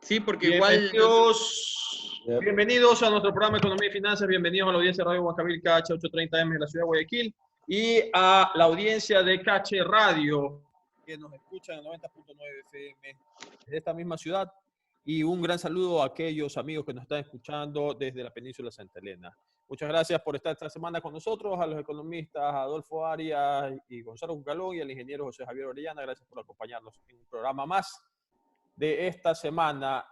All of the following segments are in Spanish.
Sí, porque igual... Bienvenidos a nuestro programa Economía y Finanzas, bienvenidos a la audiencia de Radio Guacabil Cache 830M en la ciudad de Guayaquil y a la audiencia de Cache Radio, que nos escuchan en 90.9 FM de esta misma ciudad. Y un gran saludo a aquellos amigos que nos están escuchando desde la península de Santa Elena. Muchas gracias por estar esta semana con nosotros, a los economistas Adolfo Arias y Gonzalo Cucalón y al ingeniero José Javier Orellana. Gracias por acompañarnos en un programa más de esta semana.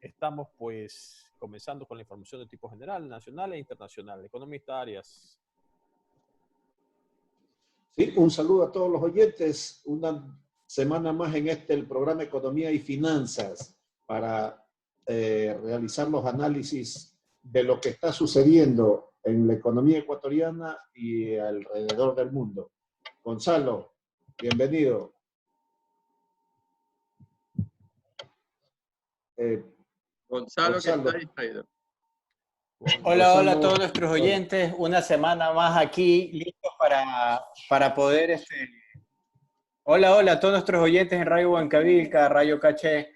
Estamos pues comenzando con la información de tipo general, nacional e internacional. Economista Arias. Sí, un saludo a todos los oyentes. Una semana más en el programa Economía y Finanzas para realizar los análisis de lo que está sucediendo en la economía ecuatoriana y alrededor del mundo. Gonzalo, bienvenido. Gonzalo, que está distraído. Hola a todos nuestros oyentes. Una semana más aquí, listos para poder... Hola a todos nuestros oyentes en Radio Huancavilca, Radio Caché.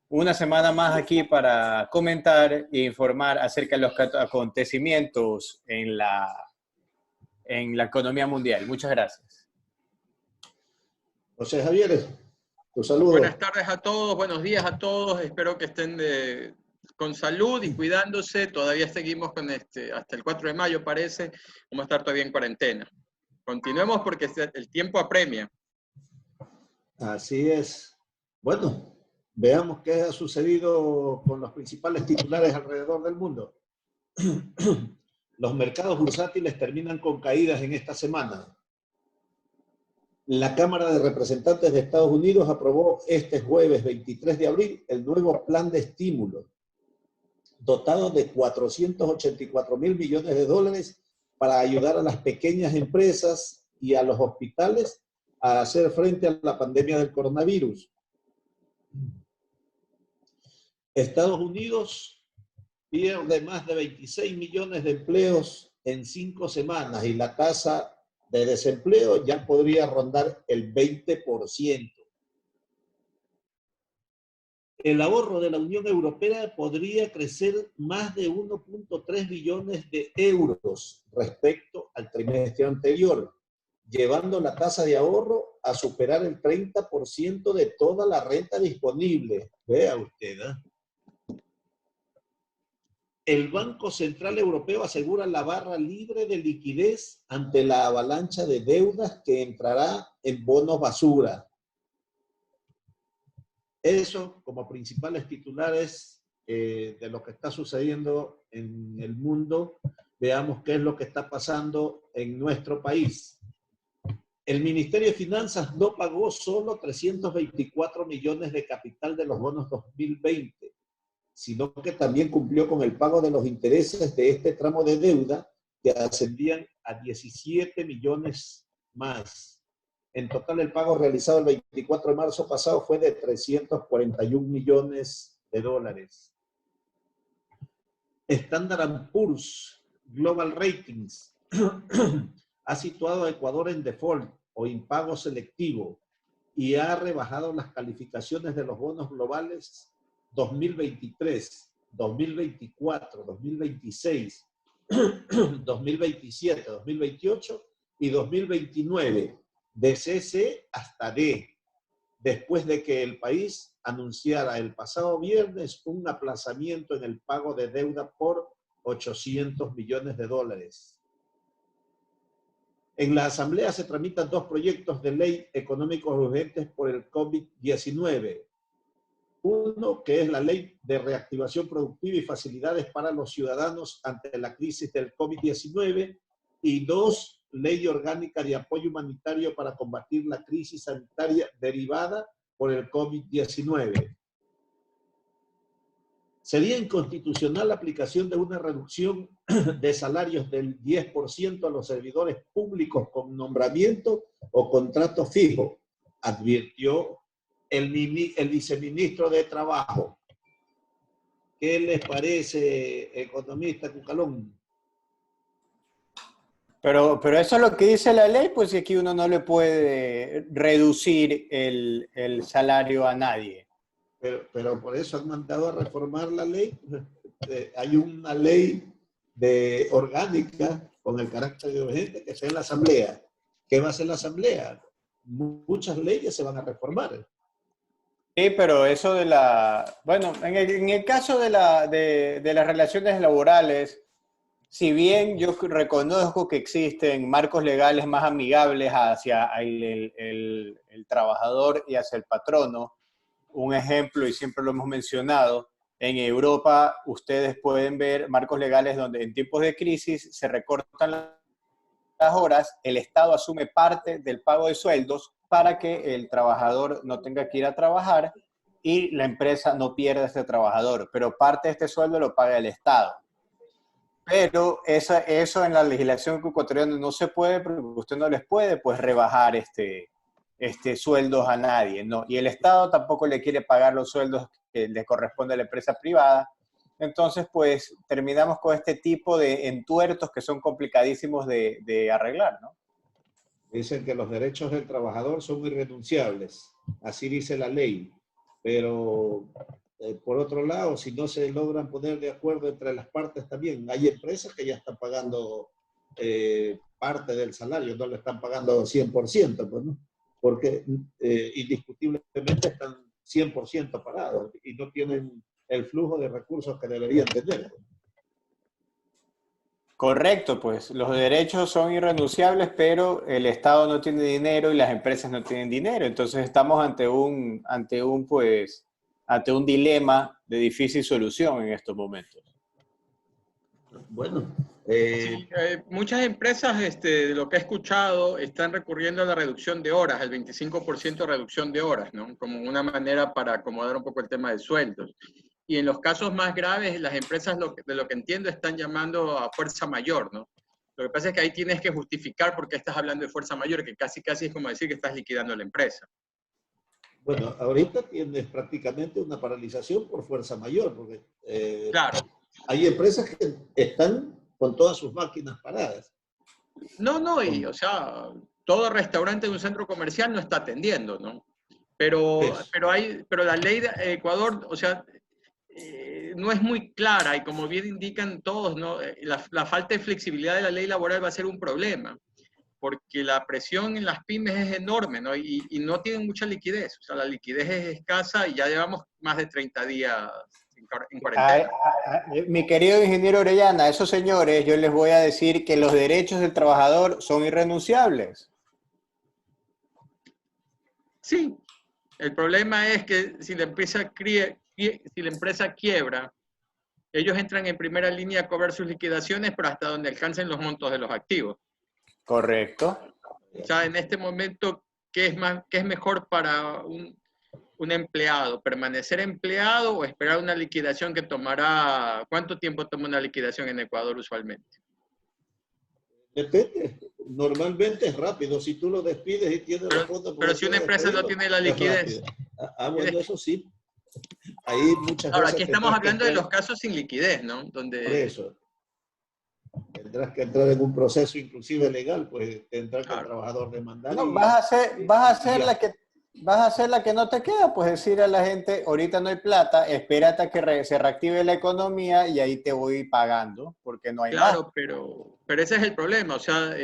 Una semana más aquí para comentar e informar acerca de los acontecimientos en la economía mundial. Muchas gracias. José Javier, tu saludo. Buenas tardes a todos, buenos días a todos. Espero que estén con salud y cuidándose. Todavía seguimos con hasta el 4 de mayo parece. Vamos a estar todavía en cuarentena. Continuemos porque el tiempo apremia. Así es. Bueno, veamos qué ha sucedido con los principales titulares alrededor del mundo. Los mercados bursátiles terminan con caídas en esta semana. La Cámara de Representantes de Estados Unidos aprobó este jueves 23 de abril el nuevo plan de estímulo, dotado de 484.000 millones de dólares para ayudar a las pequeñas empresas y a los hospitales a hacer frente a la pandemia del coronavirus. Estados Unidos pierde más de 26 millones de empleos en 5 semanas y la tasa de desempleo ya podría rondar el 20%. El ahorro de la Unión Europea podría crecer más de 1.3 billones de euros respecto al trimestre anterior, llevando la tasa de ahorro a superar el 30% de toda la renta disponible. Vea usted, ¿eh? El Banco Central Europeo asegura la barra libre de liquidez ante la avalancha de deudas que entrará en bonos basura. Eso como principales titulares de lo que está sucediendo en el mundo. Veamos qué es lo que está pasando en nuestro país. El Ministerio de Finanzas no pagó solo 324 millones de capital de los bonos 2020, sino que también cumplió con el pago de los intereses de este tramo de deuda que ascendían a 17 millones más. En total, el pago realizado el 24 de marzo pasado fue de 341 millones de dólares. Standard & Poor's Global Ratings ha situado a Ecuador en default o impago selectivo y ha rebajado las calificaciones de los bonos globales 2023, 2024, 2026, 2027, 2028 y 2029, de CC hasta D, después de que el país anunciara el pasado viernes un aplazamiento en el pago de deuda por 800 millones de dólares. En la Asamblea se tramitan 2 proyectos de ley económicos urgentes por el COVID-19. Uno, que es la Ley de Reactivación Productiva y Facilidades para los Ciudadanos ante la crisis del COVID-19. Y 2, Ley Orgánica de Apoyo Humanitario para combatir la crisis sanitaria derivada por el COVID-19. Sería inconstitucional la aplicación de una reducción de salarios del 10% a los servidores públicos con nombramiento o contrato fijo, advirtió el viceministro de Trabajo. ¿Qué les parece, economista Cucalón? Pero eso es lo que dice la ley, pues aquí uno no le puede reducir el salario a nadie. Pero por eso han mandado a reformar la ley. Hay una ley orgánica con el carácter de urgente que está en la Asamblea. ¿Qué va a hacer la Asamblea? Muchas leyes se van a reformar. Sí, pero eso de bueno, en el caso de las relaciones laborales, si bien yo reconozco que existen marcos legales más amigables hacia el trabajador y hacia el patrono, un ejemplo, y siempre lo hemos mencionado, en Europa ustedes pueden ver marcos legales donde en tiempos de crisis se recortan las horas, el Estado asume parte del pago de sueldos para que el trabajador no tenga que ir a trabajar y la empresa no pierda a este trabajador, pero parte de este sueldo lo paga el Estado. Pero eso en la legislación ecuatoriana no se puede, porque usted no les puede pues rebajar sueldos a nadie, ¿no? Y el Estado tampoco le quiere pagar los sueldos que le corresponde a la empresa privada. Entonces, pues, terminamos con este tipo de entuertos que son complicadísimos de arreglar, ¿no? Dicen que los derechos del trabajador son irrenunciables. Así dice la ley. Pero, por otro lado, si no se logran poner de acuerdo entre las partes también, hay empresas que ya están pagando parte del salario, no le están pagando 100%, pues, ¿no? Porque indiscutiblemente están 100% parados y no tienen el flujo de recursos que deberían tener. Correcto, pues los derechos son irrenunciables, pero el Estado no tiene dinero y las empresas no tienen dinero. Entonces estamos ante un dilema de difícil solución en estos momentos. Bueno, sí, muchas empresas, de lo que he escuchado, están recurriendo a la reducción de horas, el 25% de reducción de horas, ¿no? Como una manera para acomodar un poco el tema de sueldos. Y en los casos más graves, las empresas, de lo que entiendo, están llamando a fuerza mayor, ¿no? Lo que pasa es que ahí tienes que justificar por qué estás hablando de fuerza mayor, que casi es como decir que estás liquidando la empresa. Bueno, ahorita tienes prácticamente una paralización por fuerza mayor, porque claro. Hay empresas que están con todas sus máquinas paradas. No, y o sea, todo restaurante de un centro comercial no está atendiendo, ¿no? Pero la ley de Ecuador, o sea, no es muy clara y como bien indican todos, ¿no? La falta de flexibilidad de la ley laboral va a ser un problema, porque la presión en las pymes es enorme, ¿no? Y no tienen mucha liquidez, o sea, la liquidez es escasa y ya llevamos más de 30 días en cuarentena. Mi querido ingeniero Orellana, a esos señores yo les voy a decir que los derechos del trabajador son irrenunciables. Sí, el problema es que si la empresa quiebra, ellos entran en primera línea a cobrar sus liquidaciones, pero hasta donde alcancen los montos de los activos. Correcto. O sea, en este momento, ¿qué es mejor para un empleado? ¿Permanecer empleado o esperar una liquidación que tomará? ¿Cuánto tiempo toma una liquidación en Ecuador usualmente? Depende. Normalmente es rápido. Si tú lo despides y tienes la foto... Pero si una empresa no tiene la liquidez... Bueno, eso sí. Ahí muchas Ahora, veces... aquí estamos hablando de los casos sin liquidez, ¿no? Donde... Por eso. Tendrás que entrar en un proceso inclusive legal, pues tendrás que el trabajador demandar. No, vas a hacer la que no te queda, pues decir a la gente, ahorita no hay plata, espérate a que se reactive la economía y ahí te voy pagando, porque no hay más. Claro, pero ese es el problema, o sea,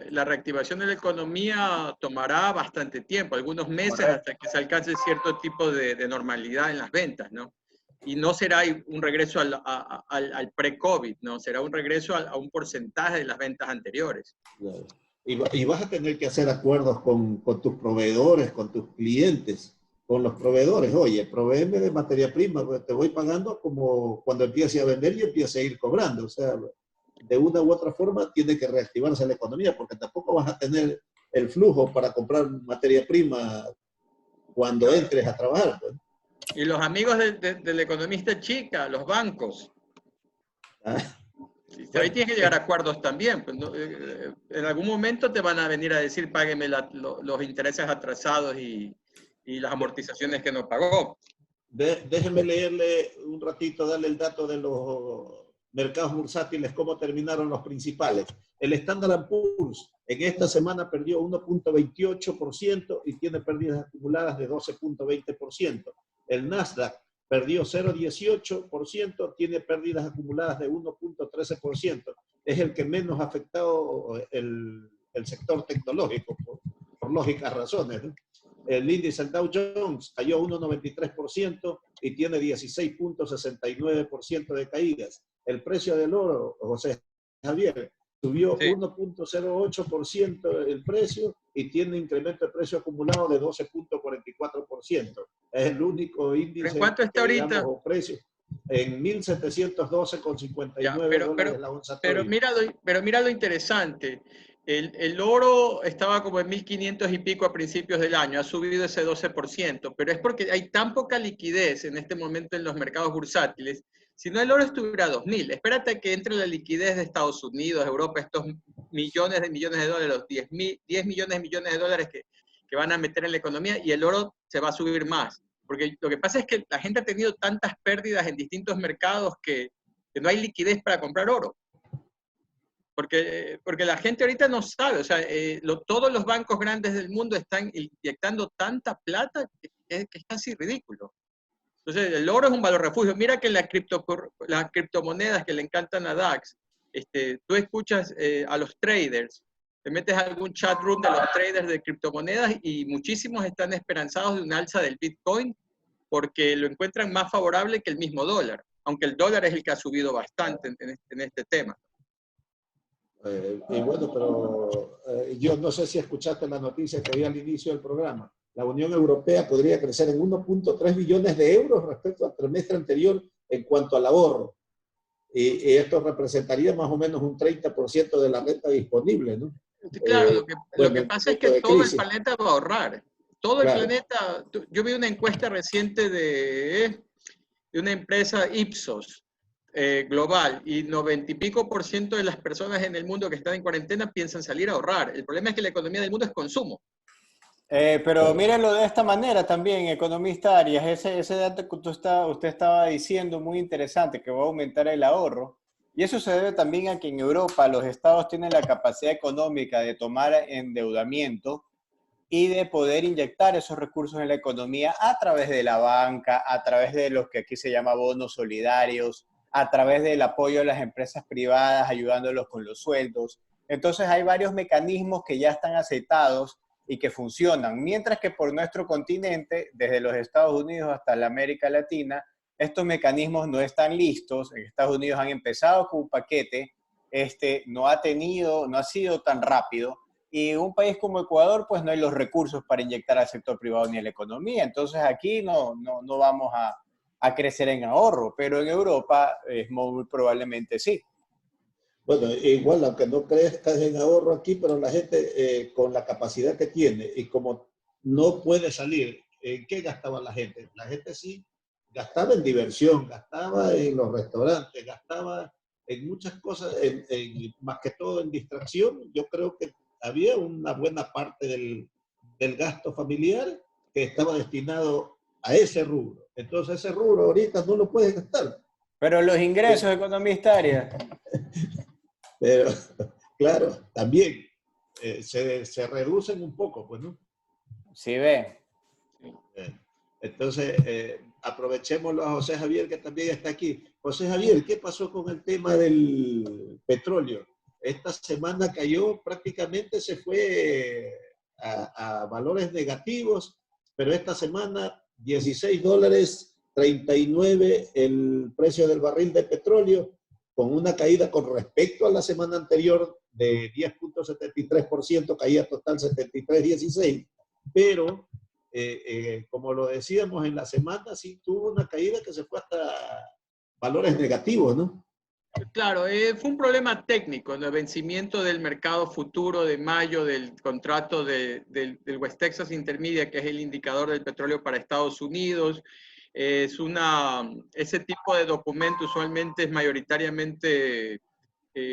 la reactivación de la economía tomará bastante tiempo, algunos meses. Correcto. Hasta que se alcance cierto tipo de normalidad en las ventas, ¿no? Y no será un regreso al pre-COVID, ¿no? Será un regreso a un porcentaje de las ventas anteriores. Claro. Y vas a tener que hacer acuerdos con tus proveedores, con tus clientes, con los proveedores. Oye, provéeme de materia prima, pues te voy pagando como cuando empiece a vender y empiece a ir cobrando. O sea, de una u otra forma tiene que reactivarse la economía, porque tampoco vas a tener el flujo para comprar materia prima cuando entres a trabajar, pues. Y los amigos del economista chica, los bancos. Ahí tienes que llegar a acuerdos también. Pues, ¿no? En algún momento te van a venir a decir, págueme los intereses atrasados y las amortizaciones que no pagó. Déjeme leerle un ratito, darle el dato de los mercados bursátiles, cómo terminaron los principales. El Standard & Poor's en esta semana perdió 1.28% y tiene pérdidas acumuladas de 12.20%. El Nasdaq perdió 0,18%, tiene pérdidas acumuladas de 1,13%. Es el que menos ha afectado el sector tecnológico, por lógicas razones, ¿no? El índice del Dow Jones cayó 1,93% y tiene 16,69% de caídas. El precio del oro, José Javier, subió 1,08% el precio y tiene incremento de precio acumulado de 12,44%. Es el único índice. ¿En cuánto está ahorita? Digamos, o precio en 1.712,59 dólares la onza. Pero mira lo interesante. El oro estaba como en 1.500 y pico a principios del año, ha subido ese 12%, pero es porque hay tan poca liquidez en este momento en los mercados bursátiles. Si no, el oro estuviera a 2.000. Espérate que entre la liquidez de Estados Unidos, Europa, estos millones de dólares, los 10 millones de millones de dólares que van a meter en la economía, y el oro se va a subir más. Porque lo que pasa es que la gente ha tenido tantas pérdidas en distintos mercados que no hay liquidez para comprar oro. Porque la gente ahorita no sabe, o sea, todos los bancos grandes del mundo están inyectando tanta plata que es casi ridículo. Entonces, el oro es un valor refugio. Mira que las criptomonedas que le encantan a DAX, tú escuchas a los traders, te metes a algún chat room de los traders de criptomonedas y muchísimos están esperanzados de un alza del Bitcoin porque lo encuentran más favorable que el mismo dólar, aunque el dólar es el que ha subido bastante en este tema. Y bueno, pero yo no sé si escuchaste la noticia que había al inicio del programa. La Unión Europea podría crecer en 1,3 billones de euros respecto al trimestre anterior en cuanto al ahorro. Y esto representaría más o menos un 30% de la renta disponible, ¿no? Claro, lo que pasa es que todo el planeta va a ahorrar. Todo el planeta. Yo vi una encuesta reciente de una empresa Ipsos global, y 90 y pico % de las personas en el mundo que están en cuarentena piensan salir a ahorrar. El problema es que la economía del mundo es consumo. Pero mírenlo de esta manera también, economista Arias, ese dato que usted estaba diciendo muy interesante, que va a aumentar el ahorro, y eso se debe también a que en Europa los estados tienen la capacidad económica de tomar endeudamiento y de poder inyectar esos recursos en la economía a través de la banca, a través de los que aquí se llama bonos solidarios, a través del apoyo a las empresas privadas, ayudándolos con los sueldos. Entonces hay varios mecanismos que ya están aceptados y que funcionan, mientras que por nuestro continente, desde los Estados Unidos hasta la América Latina, estos mecanismos no están listos. En Estados Unidos han empezado con un paquete, no ha sido tan rápido, y un país como Ecuador, pues no hay los recursos para inyectar al sector privado ni a la economía. Entonces aquí no vamos a crecer en ahorro, pero en Europa muy probablemente sí. Bueno, igual, aunque no crezcas en ahorro aquí, pero la gente con la capacidad que tiene y como no puede salir, ¿en qué gastaba la gente? La gente sí gastaba en diversión, gastaba en los restaurantes, gastaba en muchas cosas, más que todo en distracción. Yo creo que había una buena parte del gasto familiar que estaba destinado a ese rubro. Entonces ese rubro ahorita no lo puedes gastar. Pero los ingresos, economista Arias. Pero, claro, también se reducen un poco, pues, ¿no? Sí, ve. Entonces, aprovechémoslo a José Javier, que también está aquí. José Javier, ¿qué pasó con el tema del petróleo? Esta semana cayó, prácticamente se fue a valores negativos, pero esta semana $16.39 el precio del barril de petróleo, con una caída con respecto a la semana anterior de 10,73%, caída total 73,16, pero como lo decíamos en la semana, sí tuvo una caída que se fue hasta valores negativos, ¿no? Claro, fue un problema técnico en el vencimiento del mercado futuro de mayo del contrato del West Texas Intermediate, que es el indicador del petróleo para Estados Unidos. Ese tipo de documento usualmente es mayoritariamente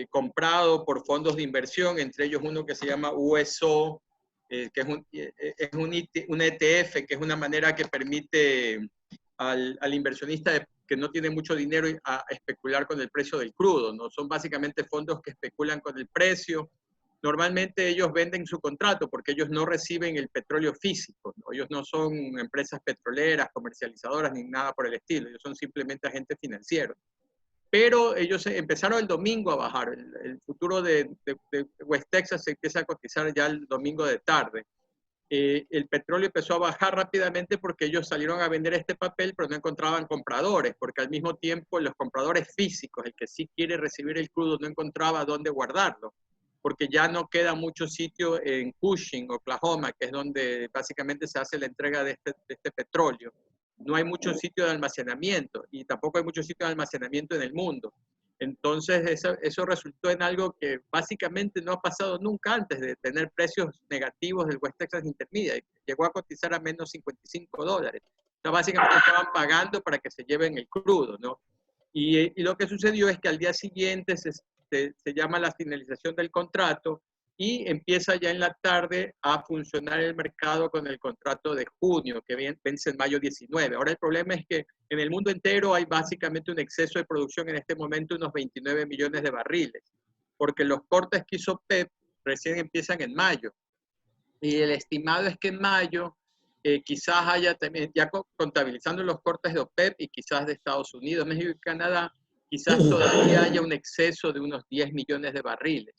comprado por fondos de inversión, entre ellos uno que se llama USO, que es un ETF, que es una manera que permite al inversionista que no tiene mucho dinero a especular con el precio del crudo, ¿no? Son básicamente fondos que especulan con el precio normalmente ellos venden su contrato porque ellos no reciben el petróleo físico, ¿no? Ellos no son empresas petroleras, comercializadoras, ni nada por el estilo. Ellos son simplemente agentes financieros. Pero ellos empezaron el domingo a bajar. El futuro de West Texas se empieza a cotizar ya el domingo de tarde. El petróleo empezó a bajar rápidamente porque ellos salieron a vender este papel, pero no encontraban compradores, porque al mismo tiempo los compradores físicos, el que sí quiere recibir el crudo, no encontraba dónde guardarlo, porque ya no queda mucho sitio en Cushing, Oklahoma, que es donde básicamente se hace la entrega de este petróleo. No hay mucho sitio de almacenamiento y tampoco hay mucho sitio de almacenamiento en el mundo. Entonces, eso resultó en algo que básicamente no ha pasado nunca antes de tener precios negativos del West Texas Intermediate. Llegó a cotizar a menos $55. O sea, básicamente estaban pagando para que se lleven el crudo, ¿no? Y lo que sucedió es que al día siguiente se llama la finalización del contrato y empieza ya en la tarde a funcionar el mercado con el contrato de junio, que vence en mayo 19. Ahora el problema es que en el mundo entero hay básicamente un exceso de producción en este momento, unos 29 millones de barriles, porque los cortes que hizo PEP recién empiezan en mayo. Y el estimado es que en mayo quizás haya también, ya contabilizando los cortes de OPEP y quizás de Estados Unidos, México y Canadá, quizás todavía haya un exceso de unos 10 millones de barriles.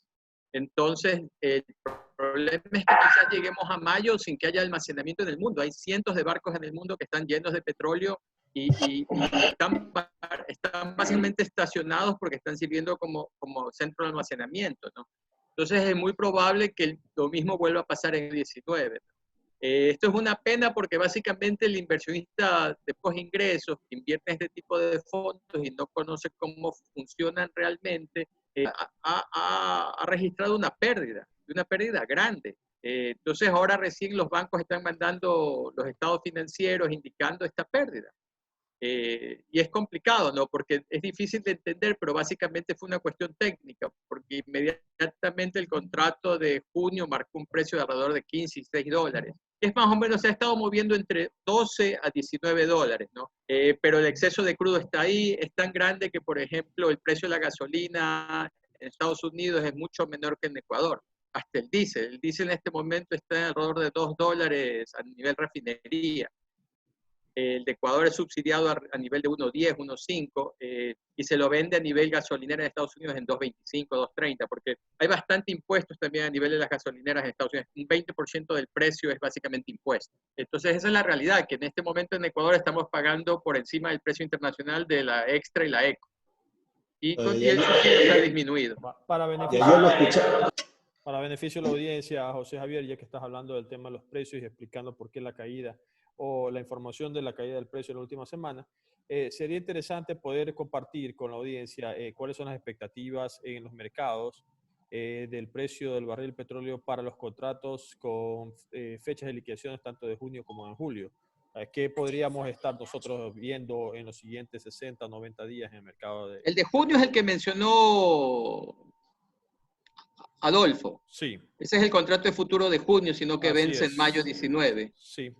Entonces, el problema es que quizás lleguemos a mayo sin que haya almacenamiento en el mundo. Hay cientos de barcos en el mundo que están llenos de petróleo y están básicamente estacionados porque están sirviendo como centro de almacenamiento, ¿no? Entonces, es muy probable que lo mismo vuelva a pasar en el 19. Esto es una pena porque básicamente el inversionista de pocos ingresos que invierte en este tipo de fondos y no conoce cómo funcionan realmente, ha registrado una pérdida grande. Entonces ahora recién los bancos están mandando los estados financieros indicando esta pérdida. Y es complicado, ¿no? Porque es difícil de entender, pero básicamente fue una cuestión técnica, porque inmediatamente el contrato de junio marcó un precio de alrededor de $15 y $16. Es más o menos, se ha estado moviendo entre 12 a $19, ¿no? Pero el exceso de crudo está ahí, es tan grande que, por ejemplo, el precio de la gasolina en Estados Unidos es mucho menor que en Ecuador. Hasta el diésel en este momento está alrededor de $2 a nivel refinería. El de Ecuador es subsidiado a nivel de 1.10, 1.5, y se lo vende a nivel gasolinera en Estados Unidos en 2.25, 2.30, porque hay bastante impuestos también a nivel de las gasolineras en Estados Unidos. Un 20% del precio es básicamente impuesto. Entonces esa es la realidad, que en este momento en Ecuador estamos pagando por encima del precio internacional de la extra y la eco. Y el subsidio se ha disminuido. Para beneficio de la audiencia, José Javier, ya que estás hablando del tema de los precios y explicando por qué la caída o la información de la caída del precio en la última semana, sería interesante poder compartir con la audiencia cuáles son las expectativas en los mercados del precio del barril de petróleo para los contratos con fechas de liquidaciones tanto de junio como de julio. ¿Qué podríamos estar nosotros viendo en los siguientes 60 o 90 días en el mercado? El de junio es el que mencionó Adolfo. Sí. Ese es el contrato de futuro de junio, sino que vence en mayo 19. Sí.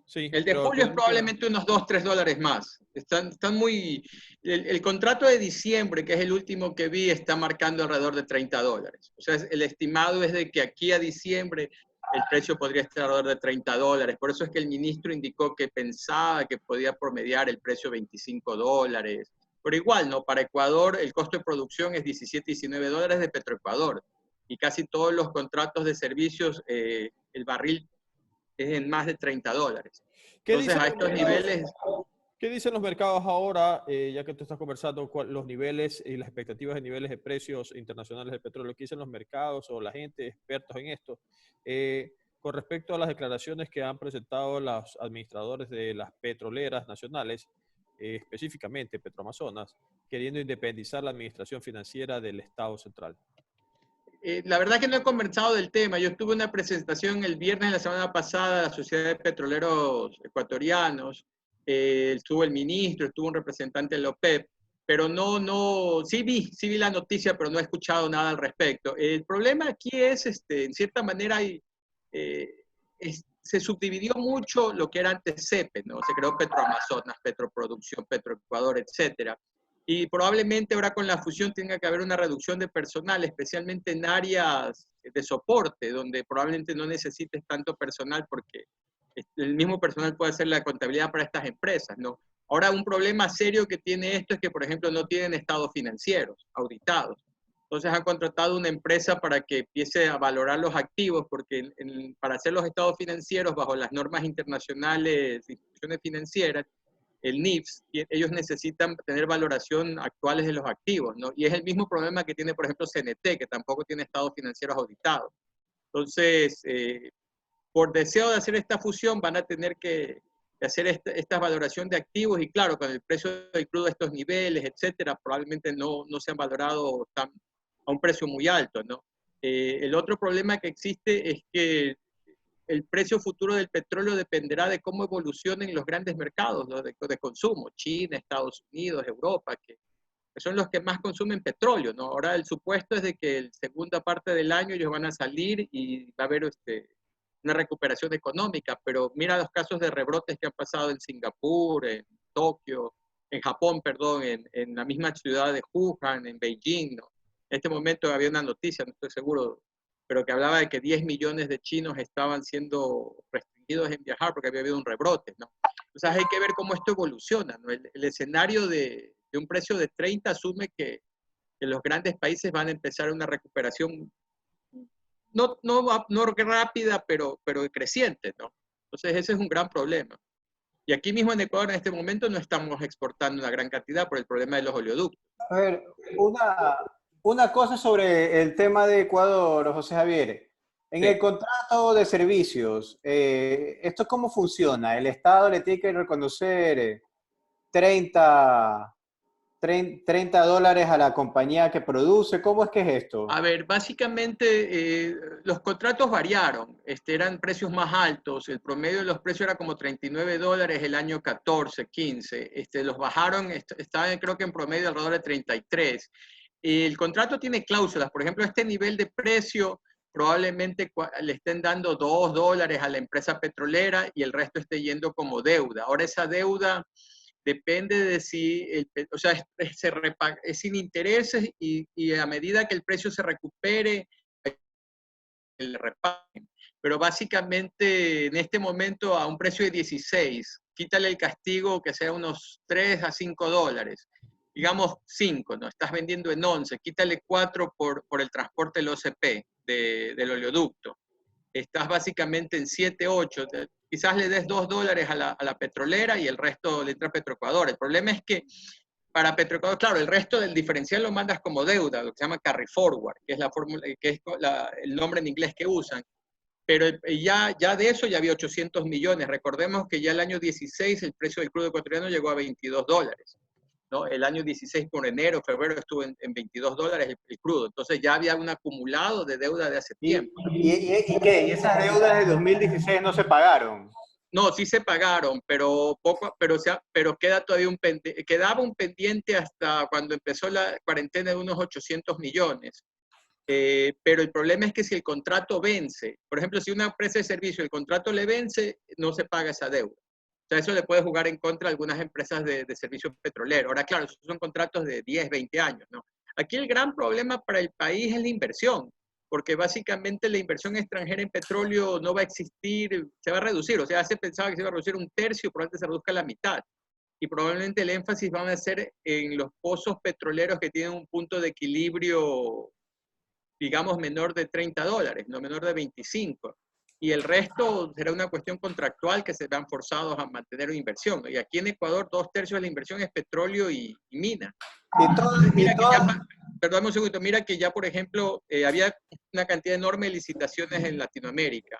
Sí, el de julio es probablemente unos $2-3 más. Están muy... El contrato de diciembre, que es el último que vi, está marcando alrededor de $30. O sea, el estimado es de que aquí a diciembre el precio podría estar alrededor de $30. Por eso es que el ministro indicó que pensaba que podía promediar el precio $25. Pero igual, ¿no? Para Ecuador el costo de producción es $17-19 de Petroecuador. Y casi todos los contratos de servicios, el barril es en más de $30. Entonces, a estos niveles... ¿Qué dicen los mercados ahora, ya que tú estás conversando, los niveles y las expectativas de niveles de precios internacionales del petróleo? ¿Qué dicen los mercados o la gente, expertos en esto, con respecto a las declaraciones que han presentado los administradores de las petroleras nacionales, específicamente Petroamazonas, queriendo independizar la administración financiera del Estado central? La verdad que no he conversado del tema. Yo tuve una presentación el viernes de la semana pasada de la Sociedad de Petroleros Ecuatorianos. Estuvo el ministro, estuvo un representante de la OPEP, pero sí vi la noticia, pero no he escuchado nada al respecto. El problema aquí es, en cierta manera, se subdividió mucho lo que era antes CEPE, ¿no? Se creó Petroamazonas, Petroproducción, Petroecuador, etcétera. Y probablemente ahora con la fusión tenga que haber una reducción de personal, especialmente en áreas de soporte, donde probablemente no necesites tanto personal porque el mismo personal puede hacer la contabilidad para estas empresas, ¿no? Ahora, un problema serio que tiene esto es que, por ejemplo, no tienen estados financieros auditados. Entonces han contratado una empresa para que empiece a valorar los activos, porque para hacer los estados financieros bajo las normas internacionales de instituciones financieras, el NIFS, ellos necesitan tener valoración actuales de los activos, ¿no? Y es el mismo problema que tiene, por ejemplo, CNT, que tampoco tiene estados financieros auditados. Entonces, por deseo de hacer esta fusión, van a tener que hacer esta valoración de activos y claro, con el precio del crudo a estos niveles, etcétera, probablemente no se han valorado a un precio muy alto, ¿no? El otro problema que existe es que el precio futuro del petróleo dependerá de cómo evolucionen los grandes mercados, ¿no? de consumo, China, Estados Unidos, Europa, que son los que más consumen petróleo, ¿no? Ahora el supuesto es de que en la segunda parte del año ellos van a salir y va a haber una recuperación económica, pero mira los casos de rebrotes que han pasado en Singapur, en Tokio, en Japón, perdón, en la misma ciudad de Wuhan, en Beijing, ¿no? En este momento había una noticia, no estoy seguro, pero que hablaba de que 10 millones de chinos estaban siendo restringidos en viajar porque había habido un rebrote, ¿no? Entonces hay que ver cómo esto evoluciona, ¿no? El escenario de un precio de 30 asume que los grandes países van a empezar una recuperación no rápida, pero creciente, ¿no? Entonces ese es un gran problema. Y aquí mismo en Ecuador en este momento no estamos exportando una gran cantidad por el problema de los oleoductos. A ver, una cosa sobre el tema de Ecuador, José Javier. En Sí. el contrato de servicios, ¿esto cómo funciona? ¿El Estado le tiene que reconocer 30 $30 a la compañía que produce? ¿Cómo es que es esto? A ver, básicamente los contratos variaron, eran precios más altos, el promedio de los precios era como $39 el año 14, 15, los bajaron, estaban creo que en promedio alrededor de 33. El contrato tiene cláusulas, por ejemplo, este nivel de precio probablemente le estén dando $2 a la empresa petrolera y el resto esté yendo como deuda. Ahora esa deuda depende de si, o sea, es sin intereses y a medida que el precio se recupere, el repaguen. Pero básicamente en este momento a un precio de 16, quítale el castigo que sea unos 3 a $5. Digamos 5, ¿no? Estás vendiendo en 11, quítale 4 por el transporte del OCP, del oleoducto. Estás básicamente en 7, 8, quizás le des $2 a la petrolera y el resto le entra a Petroecuador. El problema es que para Petroecuador, claro, el resto del diferencial lo mandas como deuda, lo que se llama carry forward, que es la fórmula, que es el nombre en inglés que usan. Pero ya de eso ya había 800 millones. Recordemos que ya el año 16 el precio del crudo ecuatoriano llegó a $22. ¿No? El año 16 por enero, febrero estuvo en $22 el crudo. Entonces ya había un acumulado de deuda de hace tiempo. ¿Y qué? ¿Y esas deudas de 2016 no se pagaron? No, sí se pagaron, pero queda todavía quedaba un pendiente hasta cuando empezó la cuarentena de unos 800 millones. Pero el problema es que si el contrato vence, por ejemplo, si una empresa de servicio el contrato le vence, no se paga esa deuda. O sea, eso le puede jugar en contra a algunas empresas de servicio petrolero. Ahora, claro, esos son contratos de 10, 20 años, ¿no? Aquí el gran problema para el país es la inversión, porque básicamente la inversión extranjera en petróleo no va a existir, se va a reducir. O sea, se pensaba que se iba a reducir un tercio, probablemente se reduzca a la mitad. Y probablemente el énfasis va a ser en los pozos petroleros que tienen un punto de equilibrio, digamos, menor de $30, no menor de 25. Y el resto será una cuestión contractual que serán forzados a mantener una inversión. Y aquí en Ecuador, 2/3 de la inversión es petróleo y mina. Perdón un segundo, mira que ya, por ejemplo, había una cantidad enorme de licitaciones en Latinoamérica.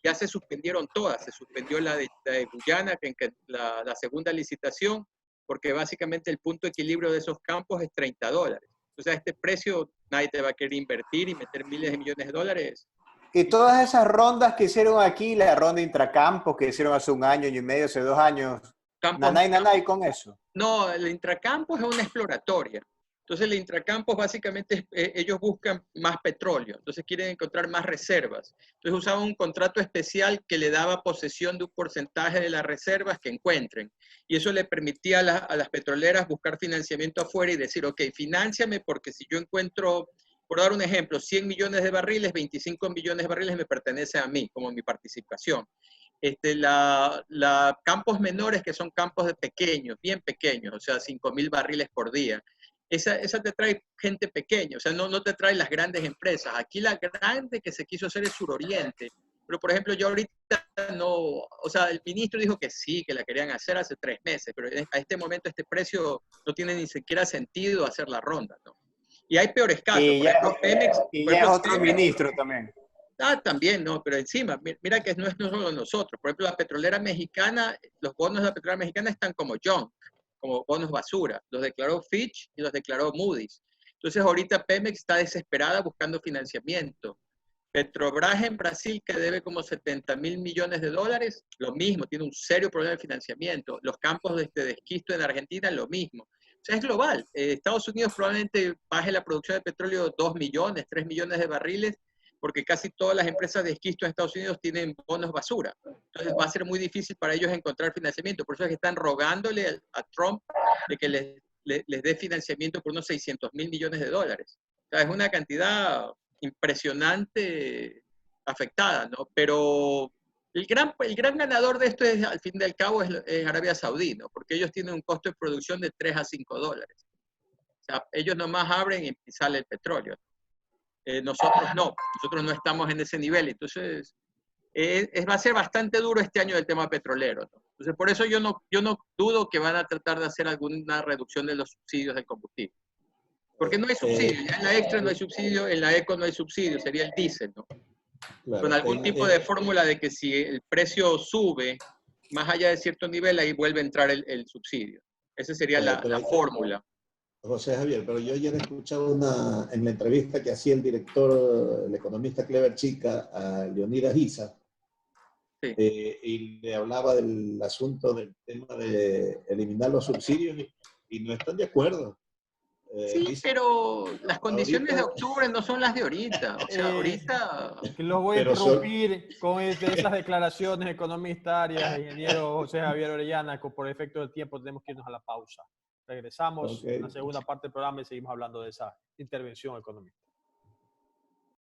Ya se suspendieron todas. Se suspendió la de Guyana, que la segunda licitación, porque básicamente el punto de equilibrio de esos campos es $30. O sea, este precio nadie te va a querer invertir y meter miles de millones de dólares. Y todas esas rondas que hicieron aquí, la ronda intracampos que hicieron hace un año y medio, hace 2 años, nanay con eso. No, el intracampo es una exploratoria. Entonces, el intracampos básicamente ellos buscan más petróleo, entonces quieren encontrar más reservas. Entonces usaban un contrato especial que le daba posesión de un porcentaje de las reservas que encuentren. Y eso le permitía a las petroleras buscar financiamiento afuera y decir, ok, finánciame porque si yo encuentro, por dar un ejemplo, 100 millones de barriles, 25 millones de barriles me pertenecen a mí, como mi participación. Campos menores, que son campos de pequeños, bien pequeños, o sea, 5.000 barriles por día. Esa te trae gente pequeña, o sea, no te trae las grandes empresas. Aquí la grande que se quiso hacer es Suroriente, pero por ejemplo, yo ahorita no, o sea, el ministro dijo que sí, que la querían hacer hace 3 meses, pero a este momento este precio no tiene ni siquiera sentido hacer la ronda, ¿no? Y hay peores casos, Y por ya, ejemplo, Pemex. y Por ya es ejemplo, otro Pemex, ministro también. también, no, pero encima, mira que no es no solo nosotros. Por ejemplo, la petrolera mexicana, los bonos de la petrolera mexicana están como junk, como bonos basura. Los declaró Fitch y los declaró Moody's. Entonces, ahorita Pemex está desesperada buscando financiamiento. Petrobras en Brasil, que debe como 70.000 millones de dólares, lo mismo, tiene un serio problema de financiamiento. Los campos de esquisto en Argentina, lo mismo. O sea, es global. Estados Unidos probablemente baje la producción de petróleo 2 millones, 3 millones de barriles, porque casi todas las empresas de esquisto en Estados Unidos tienen bonos basura. Entonces va a ser muy difícil para ellos encontrar financiamiento. Por eso es que están rogándole a Trump de que les dé financiamiento por unos 600.000 millones de dólares. O sea, es una cantidad impresionante afectada, ¿no? Pero el gran ganador de esto es, al fin del cabo, es Arabia Saudí, ¿no? Porque ellos tienen un costo de producción de 3 a 5 dólares. O sea, ellos nomás abren y sale el petróleo. Nosotros no estamos en ese nivel. Entonces, va a ser bastante duro este año el tema petrolero, ¿no? Entonces, por eso yo no dudo que van a tratar de hacer alguna reducción de los subsidios del combustible. Porque no hay subsidio, ya en la extra no hay subsidio, en la eco no hay subsidio, sería el diésel, ¿no? Claro, Con algún tipo de fórmula de que si el precio sube más allá de cierto nivel, ahí vuelve a entrar el subsidio. Esa sería la fórmula. José Javier, pero yo ayer escuchaba en la entrevista que hacía el director, el economista Clever Chica, a Leonidas Issa, Sí. Y le hablaba del asunto del tema de eliminar los subsidios y no están de acuerdo. Sí, Dice, pero las condiciones de ahorita, octubre no son las de ahorita. O sea, ahorita... Que los voy a Pero interrumpir con esas declaraciones economista Arias, ingeniero José Javier Orellana, que por efecto del tiempo tenemos que irnos a la pausa. Regresamos Okay. a la segunda parte del programa y seguimos hablando de esa intervención económica.